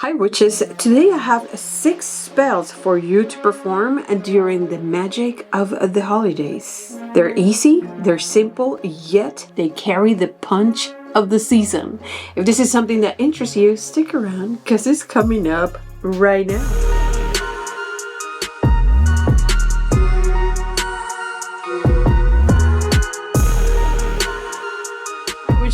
Hi witches, today I have 6 spells for you to perform during the magic of the holidays. They're easy, they're simple, yet they carry the punch of the season. If this is something that interests you, stick around because it's coming up right now.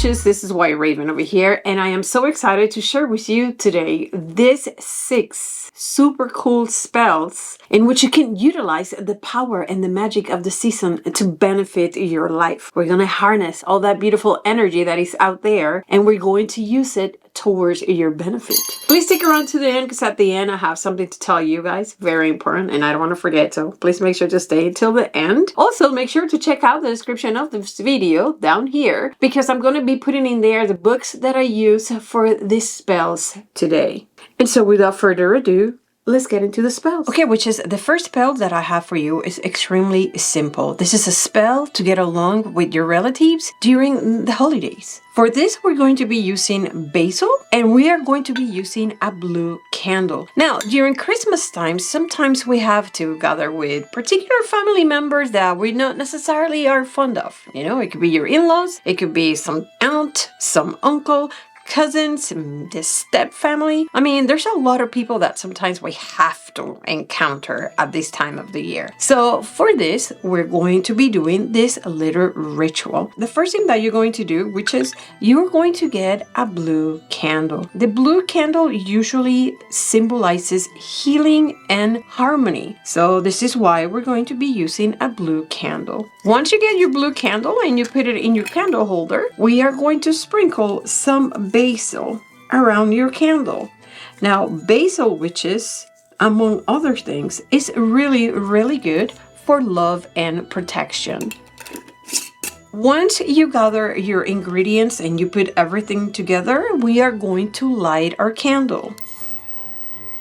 This is White Raven over here, and I am so excited to share with you today these 6 super cool spells in which you can utilize the power and the magic of the season to benefit your life. We're going to harness all that beautiful energy that is out there, and we're going to use it towards your benefit. Please stick around to the end because at the end I have something to tell you guys, very important, and I don't want to forget, so please make sure to stay until the end. Also, make sure to check out the description of this video down here because I'm going to be putting in there the books that I use for these spells today. And so without further ado, let's get into the spells. Okay, which is the first spell that I have for you is extremely simple. This is a spell to get along with your relatives during the holidays. For this, we're going to be using basil and we are going to be using a blue candle. Now, during Christmas time, sometimes we have to gather with particular family members that we not necessarily are fond of. You know, it could be your in-laws, it could be some aunt, some uncle, cousins, the step family. I mean, there's a lot of people that sometimes we have to encounter at this time of the year. So for this, we're going to be doing this little ritual. The first thing that you're going to do, which is you're going to get a blue candle. The blue candle usually symbolizes healing and harmony. So this is why we're going to be using a blue candle. Once you get your blue candle and you put it in your candle holder, we are going to sprinkle some basil around your candle. Now, basil, witches, among other things, is really good for love and protection. Once you gather your ingredients and you put everything together, we are going to light our candle.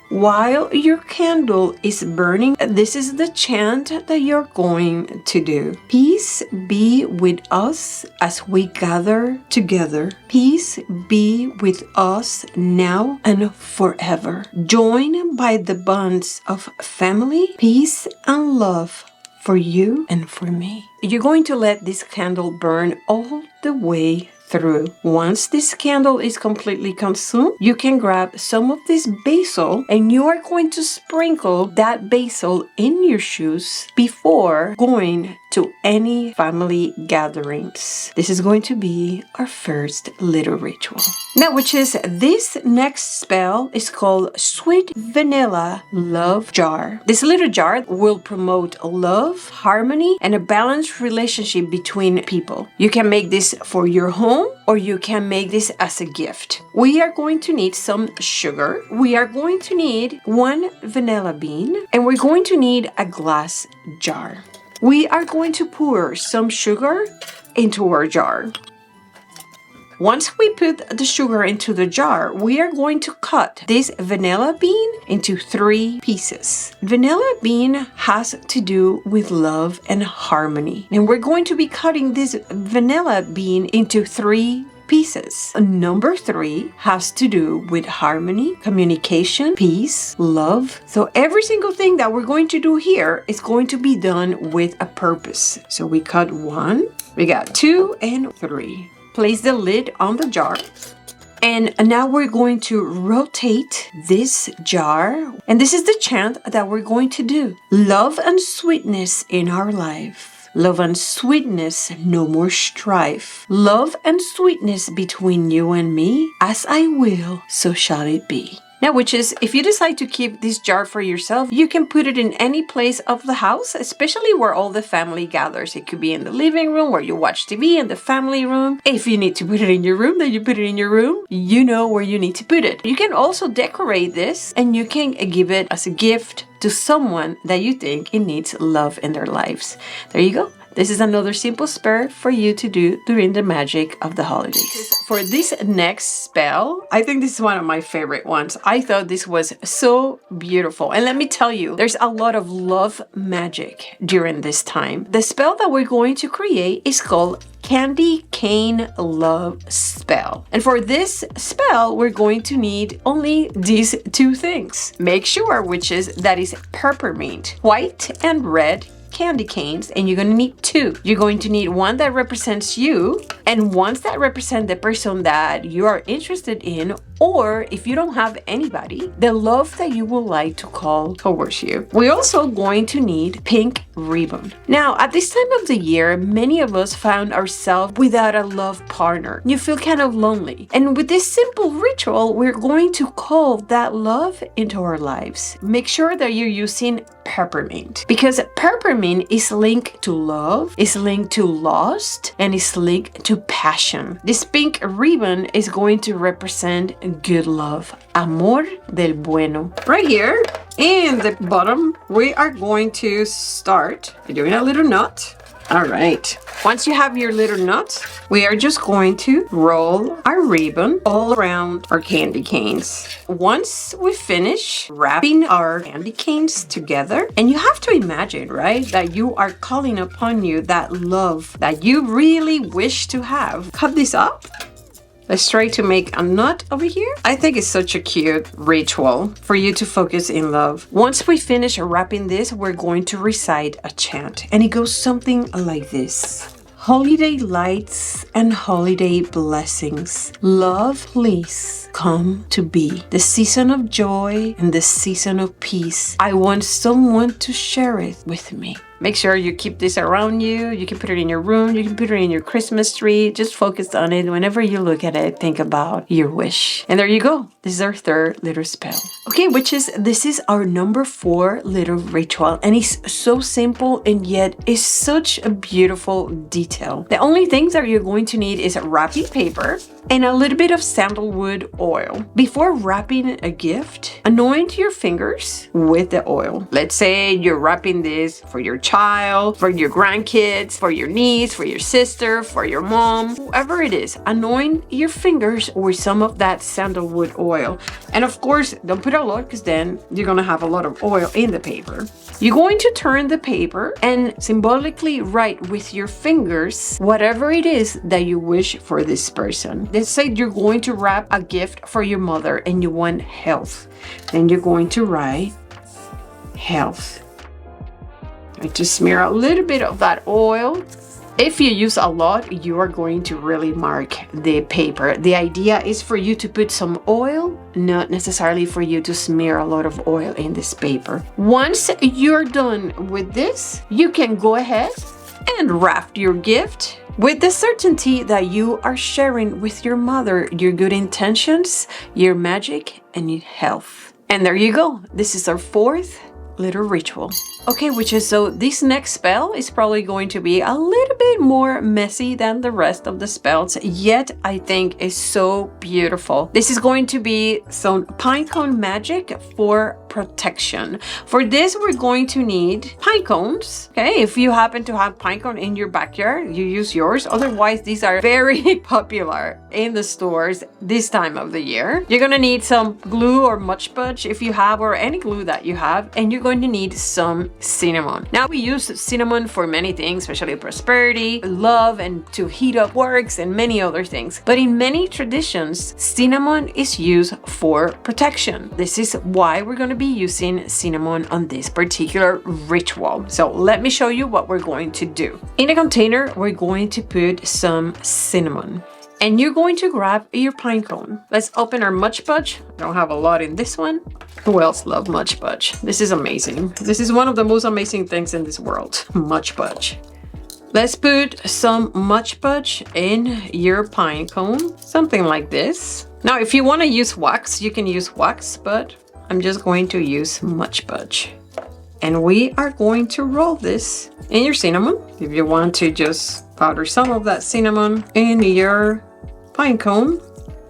While your candle is burning, this is the chant that you're going to do. Peace be with us as we gather together. Peace be with us now and forever. Joined by the bonds of family, peace and love for you and for me. You're going to let this candle burn all the way through. Once this candle is completely consumed, you can grab some of this basil and you are going to sprinkle that basil in your shoes before going to any family gatherings. This is going to be our first little ritual. Now, which is this next spell is called Sweet Vanilla Love Jar. This little jar will promote love, harmony, and a balanced relationship between people. You can make this for your home or you can make this as a gift. We are going to need some sugar. We are going to need 1 vanilla bean and we're going to need a glass jar. We are going to pour some sugar into our jar. Once we put the sugar into the jar, we are going to cut this vanilla bean into 3 pieces. Vanilla bean has to do with love and harmony. And we're going to be cutting this vanilla bean into 3 pieces. Number 3 has to do with harmony, communication, peace, love. So every single thing that we're going to do here is going to be done with a purpose. So we cut 1, we got 2 and 3. Place the lid on the jar. And now we're going to rotate this jar. And this is the chant that we're going to do. Love and sweetness in our life. Love and sweetness, no more strife. Love and sweetness between you and me. As I will, so shall it be. Now, witches, if you decide to keep this jar for yourself, you can put it in any place of the house, especially where all the family gathers. It could be in the living room where you watch TV, in the family room. If you need to put it in your room, then you put it in your room. You know where you need to put it. You can also decorate this and you can give it as a gift to someone that you think it needs love in their lives. There you go. This is another simple spell for you to do during the magic of the holidays. For this next spell, I think this is one of my favorite ones. I thought this was so beautiful. And let me tell you, there's a lot of love magic during this time. The spell that we're going to create is called candy cane love spell. And for this spell, we're going to need only these two things. Make sure, witches, that is peppermint, white and red candy canes, and you're going to need two. You're going to need one that represents you and ones that represent the person that you are interested in, or if you don't have anybody, the love that you would like to call towards you. We're also going to need pink ribbon. Now, at this time of the year, many of us found ourselves without a love partner. You feel kind of lonely. And with this simple ritual, we're going to call that love into our lives. Make sure that you're using peppermint, because peppermint is linked to love, is linked to lust, and is linked to passion. This pink ribbon is going to represent good love, amor del bueno. Right here in the bottom, we are going to start by doing a little knot. All right. Once you have your little knot, we are just going to roll our ribbon all around our candy canes. Once we finish wrapping our candy canes together, and you have to imagine, right, that you are calling upon you that love that you really wish to have. Cut this up. Let's try to make a knot over here. I think it's such a cute ritual for you to focus in love. Once we finish wrapping this, we're going to recite a chant, and it goes something like this. Holiday lights and holiday blessings, love, please come to be. The season of joy and the season of peace. I want someone to share it with me. Make sure you keep this around you. You can put it in your room. You can put it in your Christmas tree. Just focus on it. Whenever you look at it, think about your wish. And there you go. This is our third little spell. Okay, witches, this is our number 4 little ritual. And it's so simple, and yet it's such a beautiful detail. The only things that you're going to need is wrapping paper and a little bit of sandalwood oil. Before wrapping a gift, anoint your fingers with the oil. Let's say you're wrapping this for your child, for your grandkids, for your niece, for your sister, for your mom, whoever it is. Anoint your fingers with some of that sandalwood oil. And of course, don't put a lot, because then you're gonna have a lot of oil in the paper. You're going to turn the paper and symbolically write with your fingers whatever it is that you wish for this person. Let's say you're going to wrap a gift for your mother and you want health. Then you're going to write health. I just smear a little bit of that oil. If you use a lot, you are going to really mark the paper. The idea is for you to put some oil, not necessarily for you to smear a lot of oil in this paper. Once you're done with this, you can go ahead and wrap your gift with the certainty that you are sharing with your mother your good intentions, your magic, and your health. And there you go. This is our 4th little ritual. Okay, witches, so this next spell is probably going to be a little bit more messy than the rest of the spells, yet I think is so beautiful. This is going to be some pinecone magic for protection. For this, we're going to need pine cones. Okay, if you happen to have pinecone in your backyard, you use yours. Otherwise, these are very popular in the stores this time of the year. You're gonna need some glue or Mod Podge if you have, or any glue that you have, and you're going to need some cinnamon. Now, we use cinnamon for many things, especially prosperity, love, and to heat up works, and many other things. But in many traditions, cinnamon is used for protection. This is why we're going to be using cinnamon on this particular ritual. So let me show you what we're going to do. In a container, we're going to put some cinnamon. And you're going to grab your pine cone. Let's open our Mod Podge. I don't have a lot in this one. Who else loves Mod Podge? This is amazing. This is one of the most amazing things in this world. Mod Podge. Let's put some Mod Podge in your pine cone. Something like this. Now, if you want to use wax, you can use wax, but I'm just going to use Mod Podge. And we are going to roll this in your cinnamon. If you want to just powder some of that cinnamon in your pine cone,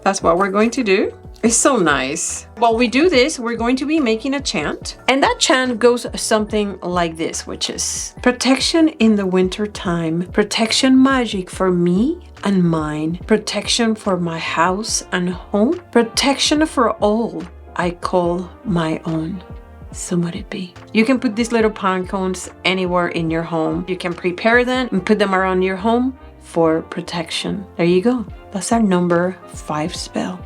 that's what we're going to do. It's so nice. While we do this, we're going to be making a chant. And that chant goes something like this, which is protection in the winter time, protection magic for me and mine, protection for my house and home, protection for all I call my own. So would it be. You can put these little pine cones anywhere in your home. You can prepare them and put them around your home for protection. There you go. That's our number 5 spell.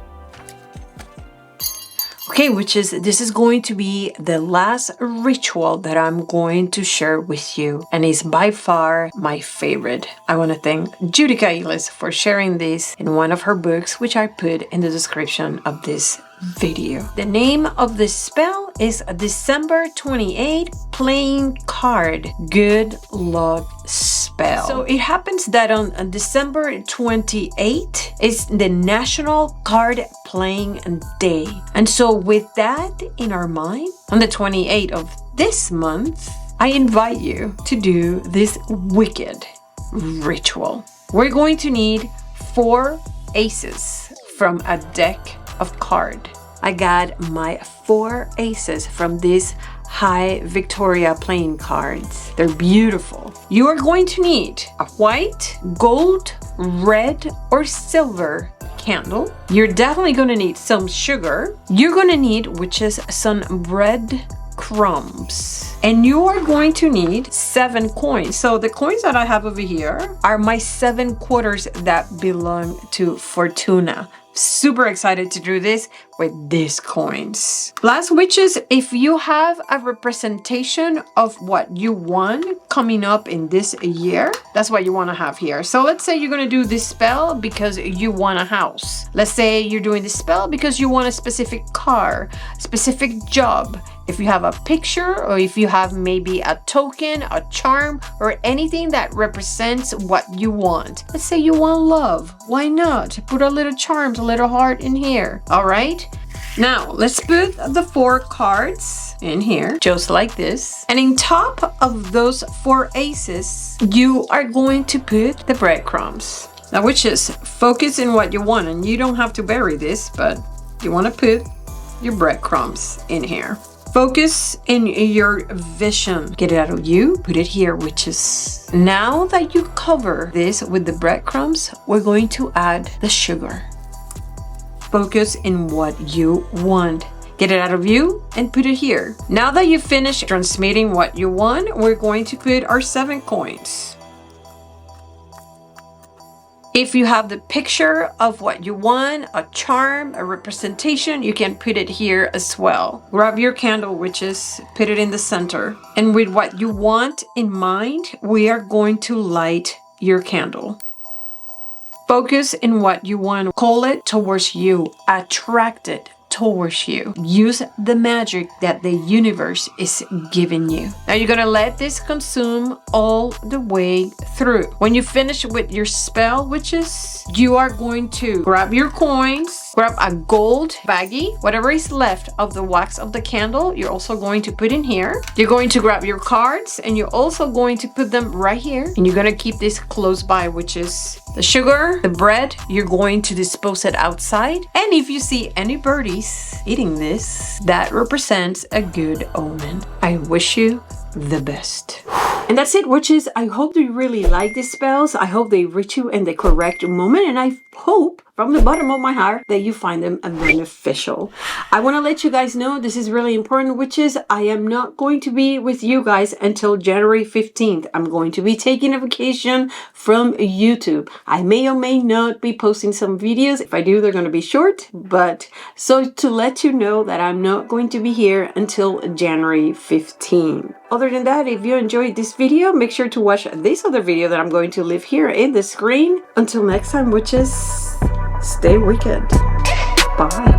Okay, witches, this is going to be the last ritual that I'm going to share with you, and it's by far my favorite. I want to thank Judika Illes for sharing this in one of her books, which I put in the description of this video. The name of the spell is December 28 Playing Card Good Luck Spell. So it happens that on December 28 is the National Card Playing Day. And so with that in our mind, on the 28th of this month, I invite you to do this wicked ritual. We're going to need 4 aces from a deck of card. I got my 4 aces from these High Victoria playing cards. They're beautiful. You are going to need a white, gold, red, or silver candle. You're definitely going to need some sugar. You're going to need, which is some bread crumbs. And you are going to need 7 coins. So the coins that I have over here are my 7 quarters that belong to Fortuna. Super excited to do this with these coins. Last witches, if you have a representation of what you want coming up in this year, that's what you want to have here. So let's say you're going to do this spell because you want a house. Let's say you're doing this spell because you want a specific car, specific job. If you have a picture, or if you have maybe a token, a charm, or anything that represents what you want. Let's say you want love. Why not? Put a little charms, a little heart in here. All right? Now, let's put the 4 cards in here, just like this. And in top of those 4 aces, you are going to put the breadcrumbs. Now, witches, focus in what you want. And you don't have to bury this, but you want to put your breadcrumbs in here. Focus in your vision. Get it out of you, put it here, witches. Now that you cover this with the breadcrumbs, we're going to add the sugar. Focus in what you want. Get it out of you and put it here. Now that you finish transmitting what you want, we're going to put our 7 coins. If you have the picture of what you want, a charm, a representation, you can put it here as well. Grab your candle, witches, put it in the center. And with what you want in mind, we are going to light your candle. Focus in what you want. Call it towards you. Attract it towards you. Use the magic that the universe is giving you. Now you're gonna let this consume all the way through. When you finish with your spell, witches, you are going to grab your coins, grab a gold baggie, whatever is left of the wax of the candle, you're also going to put in here. You're going to grab your cards and you're also going to put them right here. And you're gonna keep this close by, which is the sugar, the bread, you're going to dispose it outside. And if you see any birdies eating this, that represents a good omen. I wish you the best. And that's it, witches. I hope you really like these spells. I hope they reach you in the correct moment. And I hope from the bottom of my heart that you find them beneficial. I want to let you guys know this is really important, witches. I am not going to be with you guys until January 15th. I'm going to be taking a vacation from YouTube. I may or may not be posting some videos. If I do, they're going to be short. But so to let you know that I'm not going to be here until January 15th. Other than that, if you enjoyed this video, make sure to watch this other video that I'm going to leave here in the screen. Until next time, witches, stay wicked. Bye.